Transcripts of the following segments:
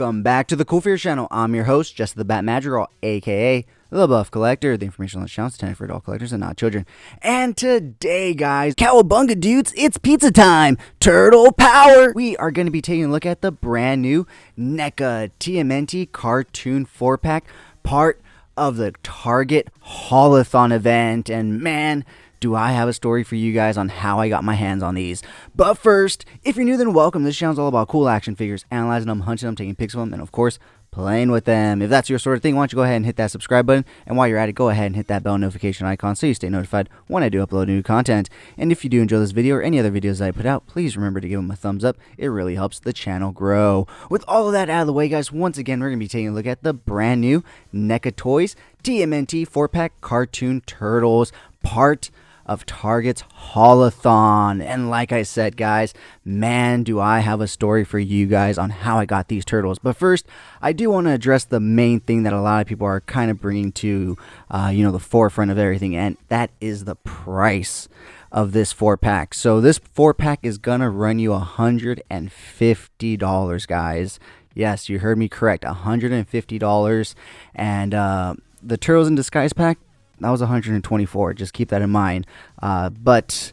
Welcome back to the CoolFigurez channel. I'm your host, Jesse the Bat Madrigal, aka the Buff Collector. The information on the channel is intended for adult collectors and not children. And today, guys, cowabunga dudes, it's pizza time! Turtle power! We are going to be taking a look at the brand new NECA TMNT cartoon 4-pack, part of the Target Haulathon event. And man, do I have a story for you guys on how I got my hands on these. But first, if you're new, then welcome. This channel's all about cool action figures, analyzing them, hunting them, taking pics of them, and of course, playing with them. If that's your sort of thing, why don't you go ahead and hit that subscribe button, and while you're at it, go ahead and hit that bell notification icon so you stay notified when I do upload new content. And if you do enjoy this video or any other videos that I put out, please remember to give them a thumbs up. It really helps the channel grow. With all of that out of the way, guys, once again, we're going to be taking a look at the brand new NECA Toys TMNT 4-pack Cartoon Turtles, part of Target's Haulathon. And like I said, guys, man, do I have a story for you guys on how I got these turtles. But first, I do want to address the main thing that a lot of people are kind of bringing to the forefront of everything, and that is the price of this 4-pack. So this 4-pack is gonna run you $150, guys. Yes, you heard me correct, $150. And the Turtles in Disguise pack, that was $124. Just keep that in mind. But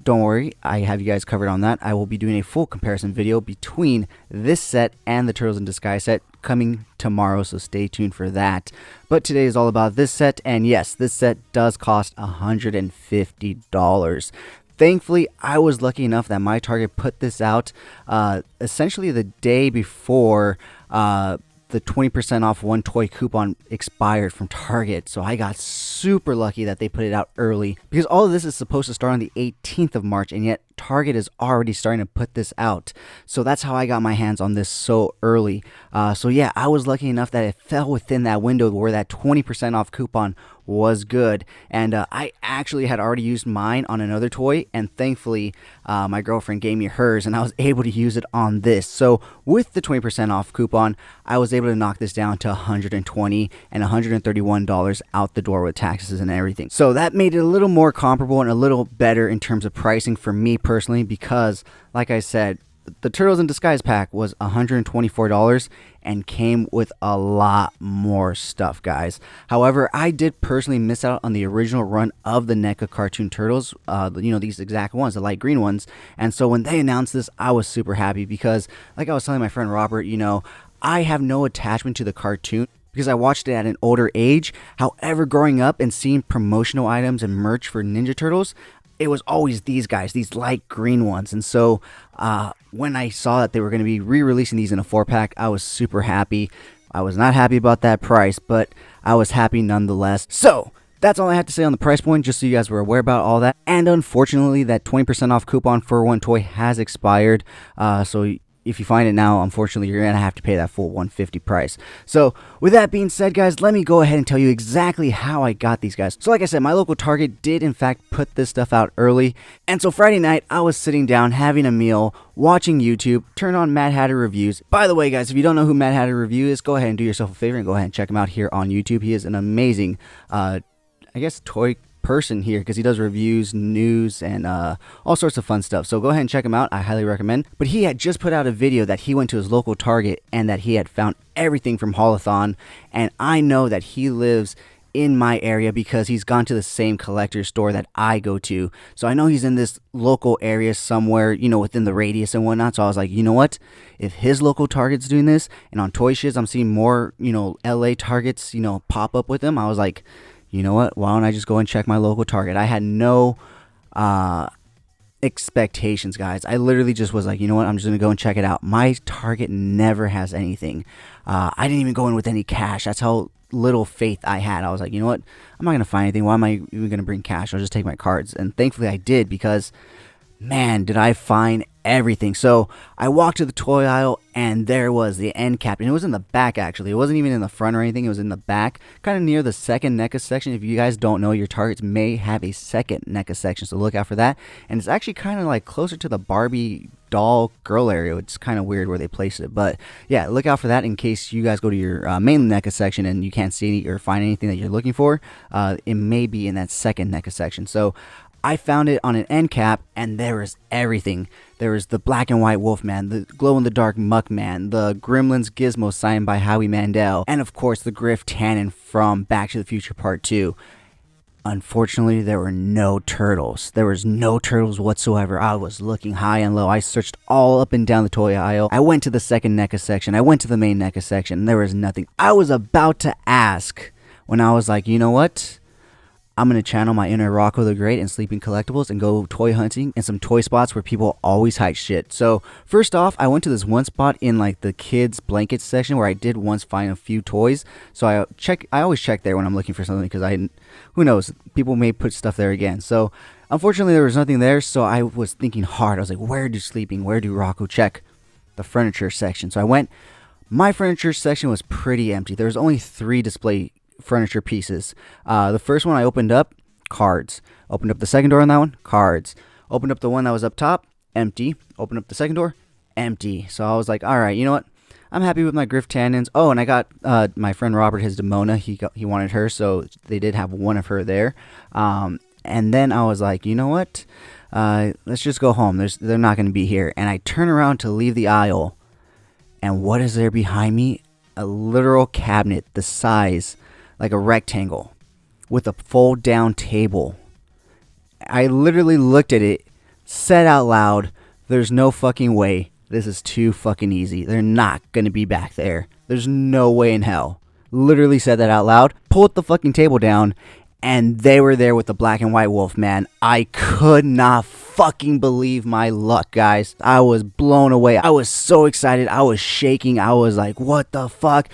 don't worry, I have you guys covered on that. I will be doing a full comparison video between this set and the Turtles in Disguise set coming tomorrow, so stay tuned for that. But today is all about this set, and yes, this set does cost $150. Thankfully, I was lucky enough that my Target put this out essentially the day before the 20% off one toy coupon expired from Target. So I got super lucky that they put it out early, because all of this is supposed to start on the 18th of March, and yet Target is already starting to put this out. So that's how I got my hands on this so early. So yeah, I was lucky enough that it fell within that window where that 20% off coupon was good. And I actually had already used mine on another toy, and thankfully my girlfriend gave me hers, and I was able to use it on this. So with the 20% off coupon, I was able to knock this down to $120 and $131 out the door with taxes and everything. So that made it a little more comparable and a little better in terms of pricing for me personally, because like I said, the Turtles in Disguise pack was $124 and came with a lot more stuff, guys. However, I did personally miss out on the original run of the NECA cartoon turtles, these exact ones, the light green ones. And so when they announced this, I was super happy, because like I was telling my friend Robert, I have no attachment to the cartoon because I watched it at an older age. However, growing up and seeing promotional items and merch for Ninja Turtles, it was always these guys, these light green ones. And so when I saw that they were going to be re-releasing these in a 4-pack, I was super happy. I was not happy about that price, but I was happy nonetheless. So that's all I have to say on the price point, just so you guys were aware about all that. And unfortunately, that 20% off coupon for one toy has expired. So if you find it now, unfortunately, you're going to have to pay that full $150 price. So with that being said, guys, let me go ahead and tell you exactly how I got these guys. So like I said, my local Target did in fact put this stuff out early. And so Friday night, I was sitting down having a meal, watching YouTube, turn on Mad Hatter Reviews. By the way, guys, if you don't know who Mad Hatter Review is, go ahead and do yourself a favor and go ahead and check him out here on YouTube. He is an amazing, toy person here, because he does reviews, news, and all sorts of fun stuff. So go ahead and check him out. I highly recommend. But he had just put out a video that he went to his local Target and that he had found everything from Haulathon. And I know that he lives in my area because he's gone to the same collector store that I go to. So I know he's in this local area somewhere, within the radius and whatnot. So I was like, you know what? If his local Target's doing this, and on Toy Shiz I'm seeing more, LA Targets, pop up with them, I was like, you know what? Why don't I just go and check my local Target? I had no expectations, guys. I literally just was like, you know what? I'm just going to go and check it out. My Target never has anything. I didn't even go in with any cash. That's how little faith I had. I was like, you know what? I'm not going to find anything. Why am I even going to bring cash? I'll just take my cards. And thankfully I did, because man, did I find everything. So I walked to the toy aisle, and there was the end cap, and it was in the back actually. It wasn't even in the front or anything. It was in the back, kind of near the second NECA section. If you guys don't know, your Targets may have a second NECA section, so look out for that. And it's actually kind of like closer to the Barbie doll girl area. It's kind of weird where they placed it, but yeah, look out for that in case you guys go to your main NECA section and you can't see any or find anything that you're looking for. It may be in that second NECA section. So I found it on an end cap, and there was everything. There was the black and white Wolfman, the glow-in-the-dark Muckman, the Gremlins Gizmo signed by Howie Mandel, and of course the Griff Tannen from Back to the Future Part 2. Unfortunately, there were no turtles. There was no turtles whatsoever. I was looking high and low. I searched all up and down the toy aisle. I went to the second NECA section. I went to the main NECA section, and there was nothing. I was about to ask when I was like, you know what? I'm going to channel my inner Rocco the Great and Sleeping Collectibles and go toy hunting in some toy spots where people always hide shit. So first off, I went to this one spot in like the kids blankets section where I did once find a few toys. So I always check there when I'm looking for something, because who knows, people may put stuff there again. So unfortunately there was nothing there, so I was thinking hard. I was like, where do Rocco check? The furniture section. So I went. My furniture section was pretty empty. There was only 3 display furniture pieces. The first one I opened up, cards. Opened up the second door on that one, cards. Opened up the one that was up top, empty. Opened up the second door, empty. So I was like, all right, you know what? I'm happy with my Griff Tannens. Oh, and I got my friend Robert his Demona. He wanted her, so they did have one of her there. And then I was like, you know what? Let's just go home. They're not going to be here. And I turn around to leave the aisle, and what is there behind me? A literal cabinet the size like a rectangle with a fold down table. I literally looked at it, said out loud, there's no fucking way. This is too fucking easy. They're not going to be back there. There's no way in hell. Literally said that out loud, pulled the fucking table down, and they were there with the black and white wolf, man. I could not fucking believe my luck, guys. I was blown away. I was so excited. I was shaking. I was like, what the fuck?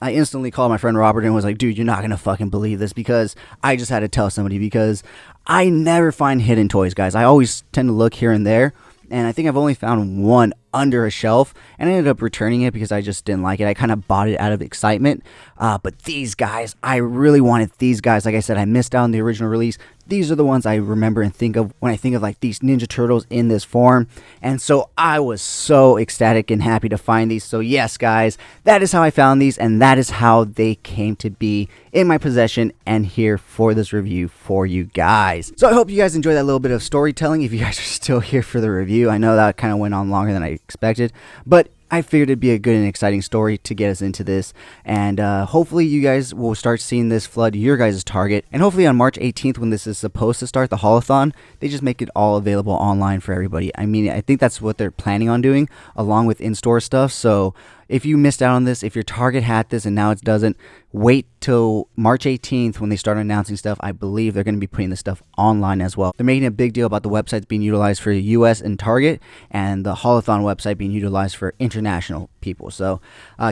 I instantly called my friend Robert and was like, dude, you're not going to fucking believe this, because I just had to tell somebody, because I never find hidden toys, guys. I always tend to look here and there, and I think I've only found one under a shelf, and I ended up returning it because I just didn't like it. I kind of bought it out of excitement, but these guys, I really wanted these guys. Like I said, I missed out on the original release. These are the ones I remember and think of when I think of like these Ninja Turtles in this form, and so I was so ecstatic and happy to find these. So yes, guys, that is how I found these, and that is how they came to be in my possession and here for this review for you guys. So I hope you guys enjoyed that little bit of storytelling. If you guys are still here for the review, I know that kind of went on longer than I expected, but I figured it'd be a good and exciting story to get us into this, and hopefully you guys will start seeing this flood your guys' Target, and hopefully on March 18th, when this is supposed to start, the Haulathon, they just make it all available online for everybody. I mean, I think that's what they're planning on doing, along with in-store stuff. So if you missed out on this, if your Target had this and now it doesn't, wait till March 18th when they start announcing stuff. I believe they're going to be putting this stuff online as well. They're making a big deal about the websites being utilized for US and Target, and the Haulathon website being utilized for international people. So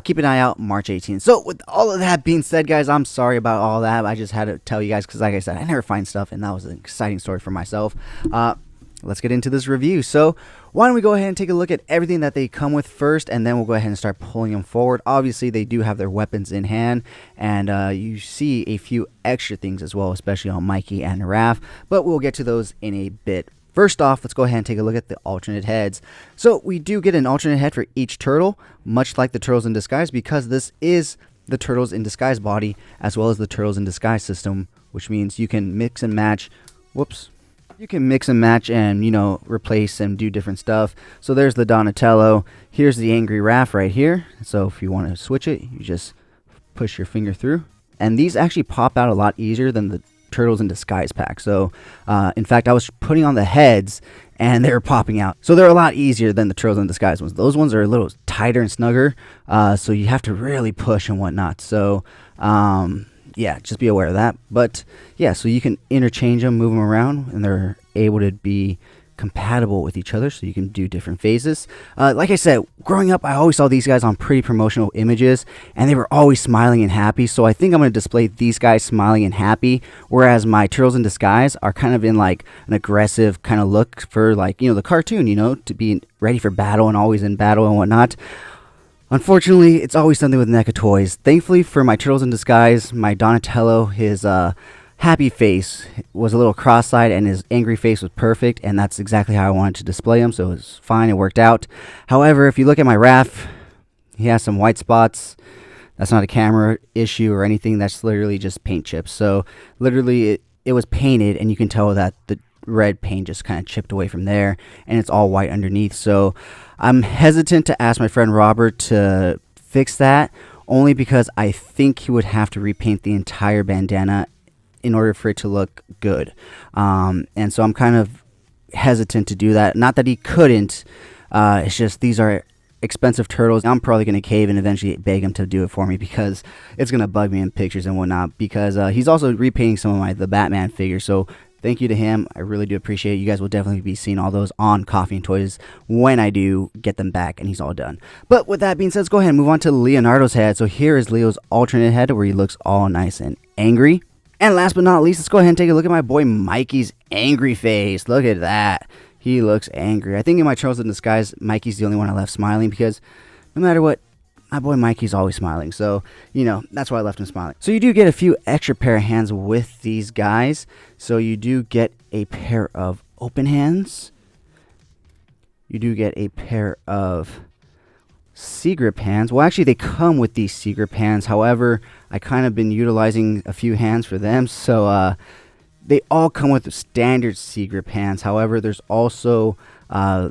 keep an eye out March 18th. So with all of that being said, guys, I'm sorry about all that. I just had to tell you guys because, like I said, I never find stuff, and that was an exciting story for myself. Let's get into this review. So why don't we go ahead and take a look at everything that they come with first, and then we'll go ahead and start pulling them forward. Obviously, they do have their weapons in hand, and you see a few extra things as well, especially on Mikey and Raph, but we'll get to those in a bit. First off, let's go ahead and take a look at the alternate heads. So we do get an alternate head for each turtle, much like the Turtles in Disguise, because this is the Turtles in Disguise body, as well as the Turtles in Disguise system, which means you can mix and match. You can mix and match and, you know, replace and do different stuff. So there's the Donatello. Here's the Angry Raph right here. So if you want to switch it, you just push your finger through. And these actually pop out a lot easier than the Turtles in Disguise pack. So, in fact, I was putting on the heads and they were popping out. So they're a lot easier than the Turtles in Disguise ones. Those ones are a little tighter and snugger. So you have to really push and whatnot. So, yeah, just be aware of that. But yeah, so you can interchange them, move them around, and they're able to be compatible with each other, so you can do different phases. Like I said, growing up, I always saw these guys on pretty promotional images, and they were always smiling and happy. So I think I'm going to display these guys smiling and happy, whereas my Turtles in Disguise are kind of in like an aggressive kind of look for, like, you know, the cartoon, you know, to be ready for battle and always in battle and whatnot. Unfortunately, it's always something with NECA toys. Thankfully for my Turtles in Disguise, my Donatello, his happy face was a little cross-eyed and his angry face was perfect, and that's exactly how I wanted to display him, so it was fine, it worked out. However, if you look at my Raph, he has some white spots. That's not a camera issue or anything, that's literally just paint chips. So literally it was painted, and you can tell that the red paint just kind of chipped away from there, and it's all white underneath. So I'm hesitant to ask my friend Robert to fix that, only because I think he would have to repaint the entire bandana in order for it to look good. And so I'm kind of hesitant to do that. Not that he couldn't, it's just these are expensive turtles. I'm probably going to cave and eventually beg him to do it for me, because it's going to bug me in pictures and whatnot, because he's also repainting some of the Batman figures. So thank you to him. I really do appreciate it. You guys will definitely be seeing all those on Coffee and Toys when I do get them back and he's all done. But with that being said, let's go ahead and move on to Leonardo's head. So here is Leo's alternate head, where he looks all nice and angry. And last but not least, let's go ahead and take a look at my boy Mikey's angry face. Look at that. He looks angry. I think in my Turtles in Disguise, Mikey's the only one I left smiling, because no matter what, my boy Mikey's always smiling. So, you know, that's why I left him smiling. So you do get a few extra pair of hands with these guys. So you do get a pair of open hands. You do get a pair of C-grip hands. Well, actually, they come with these C-grip hands. However, I kind of been utilizing a few hands for them. So, they all come with standard C-grip hands. However, there's also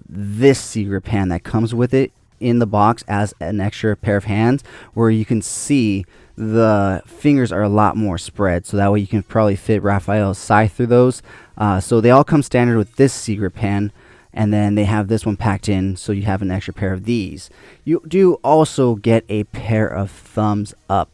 this C-grip hand that comes with it in the box as an extra pair of hands, where you can see the fingers are a lot more spread. So that way you can probably fit Raphael's scythe through those. So they all come standard with this C-grip hand. And then they have this one packed in, so you have an extra pair of these. You do also get a pair of thumbs up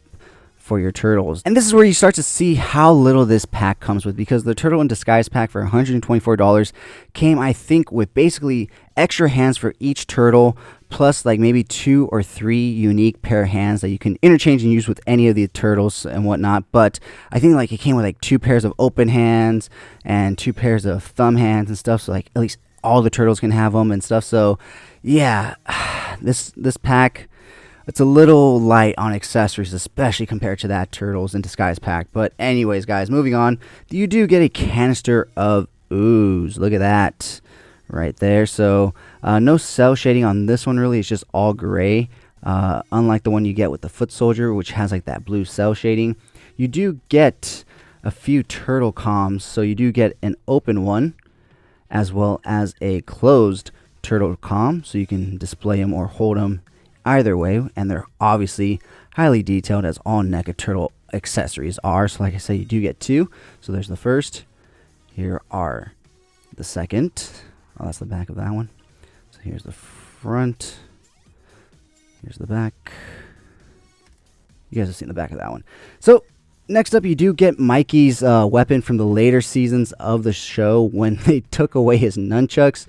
for your turtles. And this is where you start to see how little this pack comes with, because the Turtle in Disguise pack for $124 came, I think, with basically extra hands for each turtle, plus like maybe 2 or 3 unique pair of hands that you can interchange and use with any of the turtles and whatnot. But I think like it came with like 2 pairs of open hands and 2 pairs of thumb hands and stuff, so like at least all the turtles can have them and stuff. So yeah, this pack, it's a little light on accessories, especially compared to that Turtles in Disguise pack. But anyways, guys, moving on, you do get a canister of ooze. Look at that right there. So no cell shading on this one, really. It's just all gray, unlike the one you get with the Foot Soldier, which has like that blue cell shading. You do get a few turtle comms, so you do get an open one as well as a closed turtle comm, so you can display them or hold them either way, and they're obviously highly detailed, as all NECA turtle accessories are. So like I said, you do get 2. So there's the first. Here are the second. Oh, that's the back of that one. So here's the front. Here's the back. You guys have seen the back of that one. So next up, you do get Mikey's weapon from the later seasons of the show when they took away his nunchucks.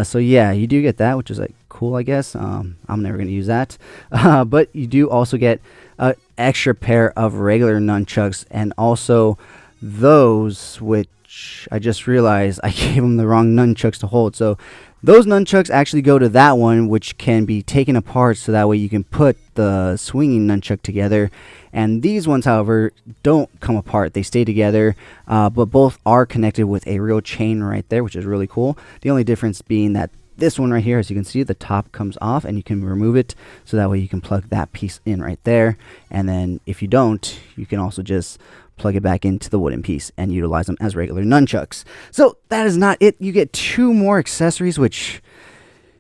So yeah, you do get that, which is like cool, I guess. I'm never going to use that. But you do also get an extra pair of regular nunchucks, and also those, which I just realized I gave him the wrong nunchucks to hold. So those nunchucks actually go to that one, which can be taken apart, so that way you can put the swinging nunchuck together. And these ones, however, don't come apart. They stay together, but both are connected with a real chain right there, which is really cool. The only difference being that this one right here, as you can see, the top comes off and you can remove it, so that way you can plug that piece in right there. And then if you don't, you can also just plug it back into the wooden piece and utilize them as regular nunchucks. So that is not it. You get 2 more accessories, which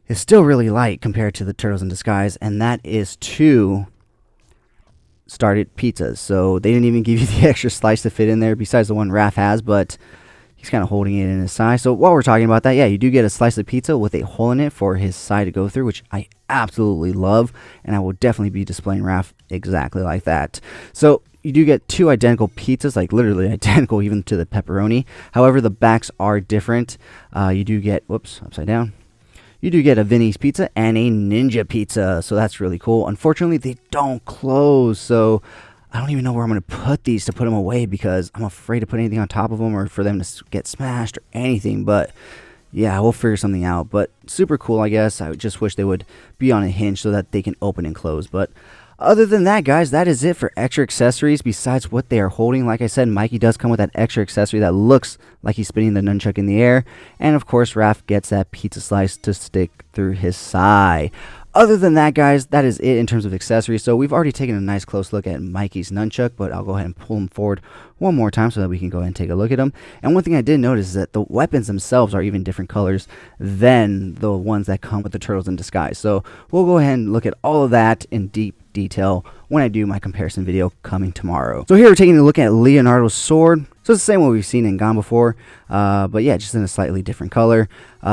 is still really light compared to the Turtles in Disguise, and that is 2 started pizzas. So they didn't even give you the extra slice to fit in there, besides the one Raph has, but he's kind of holding it in his side. So while we're talking about that, yeah, you do get a slice of pizza with a hole in it for his side to go through, which I absolutely love, and I will definitely be displaying Raph exactly like that. So you do get 2 identical pizzas, like literally identical even to the pepperoni. However, the backs are different. You do get, whoops, upside down. You do get a Vinny's pizza and a Ninja pizza, so that's really cool. Unfortunately, they don't close, so I don't even know where I'm going to put these to put them away, because I'm afraid to put anything on top of them or for them to get smashed or anything. But yeah, we'll figure something out. But super cool, I guess. I just wish they would be on a hinge so that they can open and close. But other than that, guys, that is it for extra accessories besides what they are holding. Like I said, Mikey does come with that extra accessory that looks like he's spinning the nunchuck in the air. And of course, Raph gets that pizza slice to stick through his side. Other than that, guys, that is it in terms of accessories. So we've already taken a nice close look at Mikey's nunchuck, but I'll go ahead and pull him forward one more time so that we can go ahead and take a look at them. And one thing I did notice is that the weapons themselves are even different colors than the ones that come with the Turtles in Disguise. So we'll go ahead and look at all of that in deep detail when I do my comparison video coming tomorrow. So here we're taking a look at Leonardo's sword. So it's the same one we've seen and gone before, but yeah, just in a slightly different color.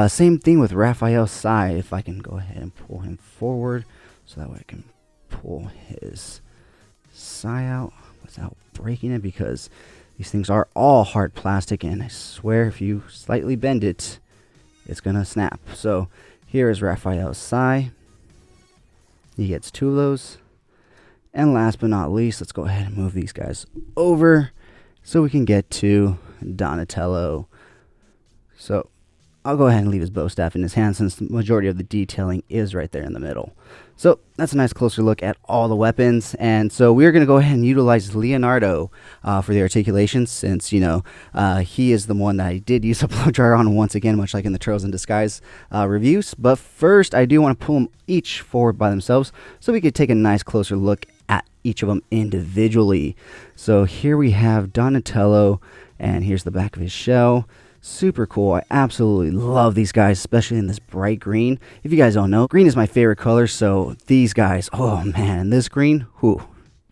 Same thing with Raphael's sai. If I can go ahead and pull him forward so that way I can pull his sai out without breaking it, because these things are all hard plastic, and I swear if you slightly bend it, it's gonna snap. So here is Raphael's sai. He gets 2 of those. And last but not least, let's go ahead and move these guys over so we can get to Donatello. So I'll go ahead and leave his bow staff in his hand since the majority of the detailing is right there in the middle. So that's a nice closer look at all the weapons. And so we're going to go ahead and utilize Leonardo for the articulation, since, you know, he is the one that I did use a blow dryer on once again, much like in the Turtles in Disguise reviews. But first, I do want to pull them each forward by themselves so we could take a nice closer look at each of them individually. So here we have Donatello, and here's the back of his shell. Super cool. I absolutely love these guys, especially in this bright green. If you guys don't know, green is my favorite color, so these guys, oh man, this green, whew,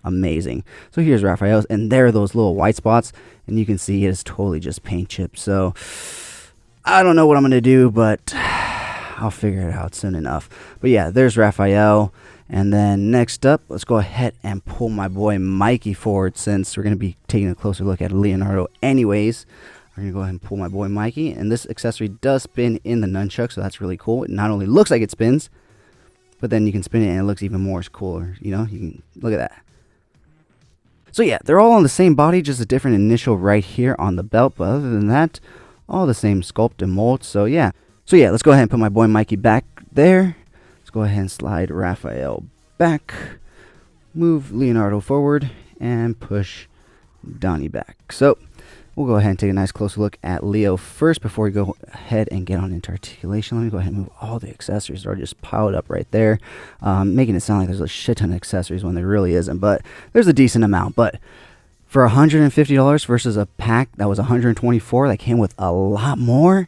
amazing. So here's Raphael's, and there are those little white spots, and you can see it is totally just paint chips. So I don't know what I'm going to do, but I'll figure it out soon enough. But yeah, there's Raphael. And then next up, let's go ahead and pull my boy Mikey forward, since we're going to be taking a closer look at Leonardo anyways. We're going to go ahead and pull my boy Mikey, and this accessory does spin in the nunchuck, so that's really cool. It not only looks like it spins, but then you can spin it and it looks even more cooler. You know, you can look at that. So yeah, they're all on the same body, just a different initial right here on the belt, but other than that, all the same sculpt and mold. So yeah, let's go ahead and put my boy Mikey back there. Let's go ahead and slide Raphael back, move Leonardo forward, and push Donnie back. So we'll go ahead and take a nice closer look at Leo first before we go ahead and get on into articulation. Let me go ahead and move all the accessories that are just piled up right there, making it sound like there's a shit ton of accessories when there really isn't, but there's a decent amount. But for $150 versus a pack that was $124 that came with a lot more,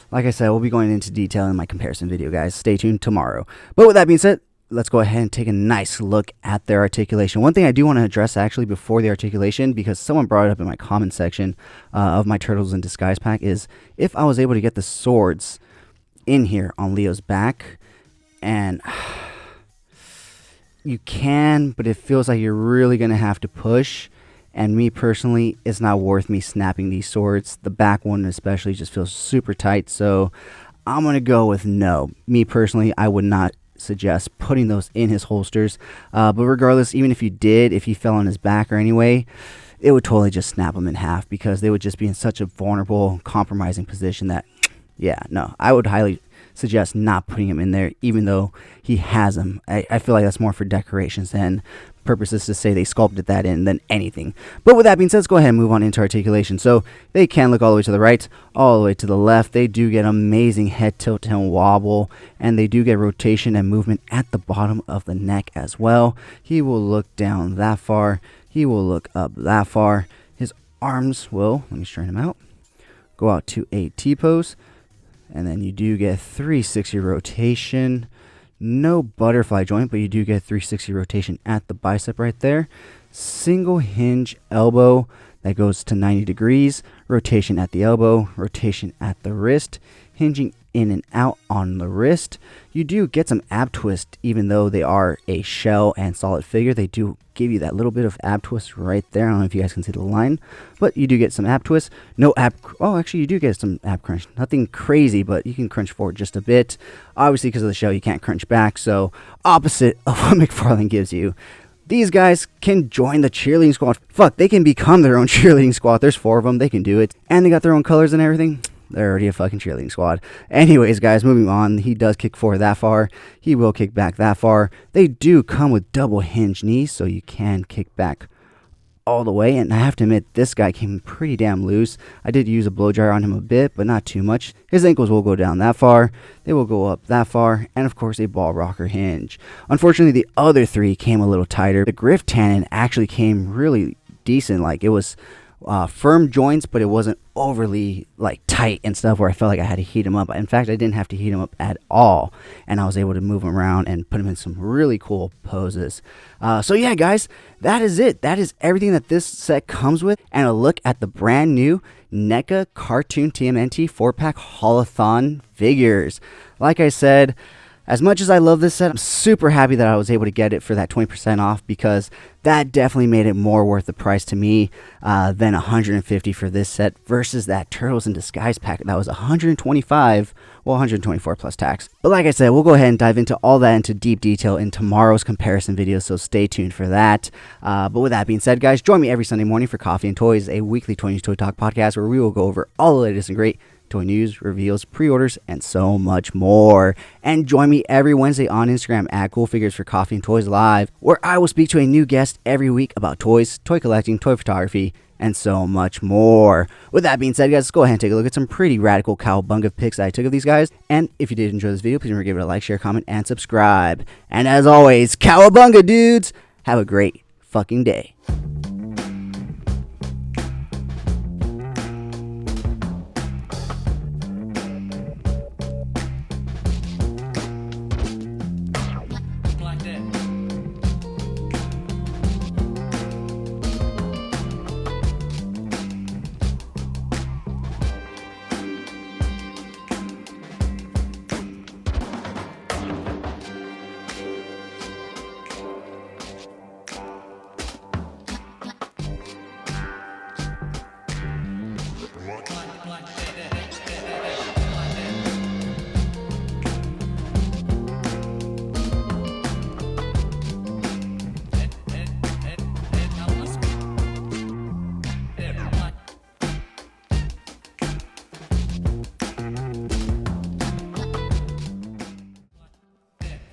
like I said, we'll be going into detail in my comparison video, guys. Stay tuned tomorrow. But with that being said, let's go ahead and take a nice look at their articulation. One thing I do want to address actually before the articulation, because someone brought it up in my comment section of my Turtles in Disguise pack, is if I was able to get the swords in here on Leo's back, and you can, but it feels like you're really going to have to push. And me personally, it's not worth me snapping these swords. The back one especially just feels super tight, so I'm going to go with no. Me personally, I would not suggest putting those in his holsters, but regardless, even if you did, if he fell on his back or anyway, it would totally just snap him in half, because they would just be in such a vulnerable, compromising position that, yeah, no, I would highly suggest not putting him in there, even though he has them. I feel like that's more for decorations than purposes to say they sculpted that in than anything. But with that being said, let's go ahead and move on into articulation. So they can look all the way to the right, all the way to the left. They do get amazing head tilt and wobble, and they do get rotation and movement at the bottom of the neck as well. He will look down that far. He will look up that far. His arms will, let me straighten him out, go out to a T-pose. And then you do get 360 rotation. No butterfly joint, but you do get 360 rotation at the bicep right there. Single hinge elbow that goes to 90 degrees. Rotation at the elbow, rotation at the wrist, hinging in and out on the wrist. You do get some ab twist, even though they are a shell and solid figure. They do give you that little bit of ab twist right there. I don't know if you guys can see the line, but you do get some ab twist. No ab, oh, actually you do get some ab crunch. Nothing crazy, but you can crunch forward just a bit. Obviously, because of the shell, you can't crunch back, so opposite of what McFarlane gives you. These guys can join the cheerleading squad. Fuck, they can become their own cheerleading squad. There's 4 of them. They can do it. And they got their own colors and everything. They're already a fucking cheerleading squad. Anyways, guys, moving on. He does kick forward that far. He will kick back that far. They do come with double hinge knees, so you can kick back all the way. And I have to admit, this guy came pretty damn loose. I did use a blow dryer on him a bit, but not too much. His ankles will go down that far. They will go up that far. And of course, a ball rocker hinge. Unfortunately, the other 3 came a little tighter. The Griff Tannen actually came really decent. Like, it was firm joints, but it wasn't overly like tight and stuff where I felt like I had to heat them up. In fact, I didn't have to heat them up at all, and I was able to move them around and put them in some really cool poses. So yeah, guys, that is it. That is everything that this set comes with, and a look at the brand new NECA Cartoon TMNT 4-pack Haulathon figures. Like I said, as much as I love this set, I'm super happy that I was able to get it for that 20% off, because that definitely made it more worth the price to me than $150 for this set versus that Turtles in Disguise pack that was $125, well, $124 plus tax. But like I said, we'll go ahead and dive into all that into deep detail in tomorrow's comparison video, so stay tuned for that. But with that being said, guys, join me every Sunday morning for Coffee and Toys, a weekly Toy News Toy Talk podcast where we will go over all the latest and great toy news, reveals, pre-orders, and so much more. And join me every Wednesday on Instagram at CoolFigurez for Coffee and Toys Live, where I will speak to a new guest every week about toys, toy collecting, toy photography, and so much more. With that being said, guys, let's go ahead and take a look at some pretty radical cowabunga pics that I took of these guys. And if you did enjoy this video, please remember to give it a like, share, comment, and subscribe. And as always, cowabunga, dudes! Have a great fucking day.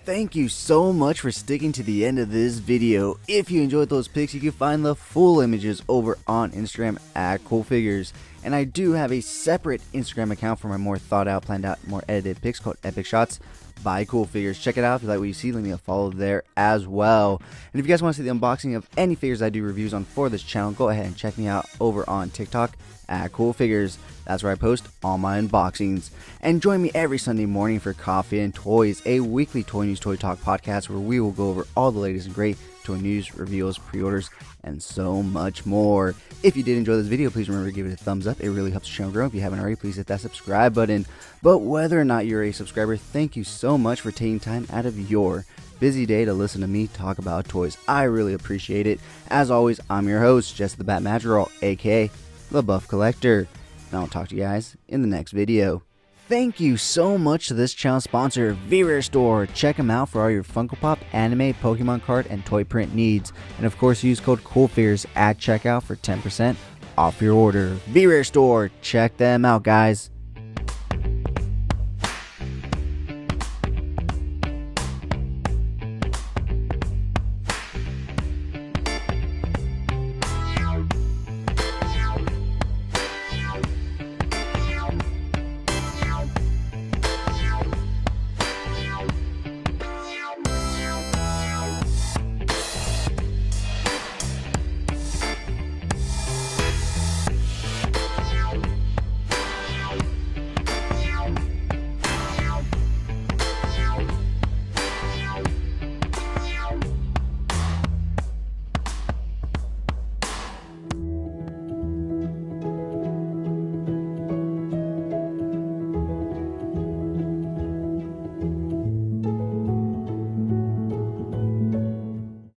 Thank you so much for sticking to the end of this video. If you enjoyed those pics, you can find the full images over on Instagram at CoolFigurez. And I do have a separate Instagram account for my more thought out, planned out, more edited pics called Epic Shots by CoolFigurez. Check it out if you like what you see. Leave me a follow there as well. And if you guys want to see the unboxing of any figures I do reviews on for this channel, go ahead and check me out over on TikTok at CoolFigurez. That's where I post all my unboxings. And join me every Sunday morning for Coffee and Toys, a weekly Toy News Toy Talk podcast where we will go over all the latest and great toy news, reveals, pre-orders, and so much more. If you did enjoy this video, please remember to give it a thumbs up. It really helps the channel grow. If you haven't already, please hit that subscribe button. But whether or not you're a subscriber, thank you so much for taking time out of your busy day to listen to me talk about toys. I really appreciate it. As always, I'm your host, Jess the Bat Madrigal, aka The Buff Collector. And I'll talk to you guys in the next video. Thank you so much to this channel sponsor, VRare Store. Check them out for all your Funko Pop, anime, Pokemon card, and toy print needs. And of course, use code CoolFigurez at checkout for 10% off your order. VRare Store, check them out, guys.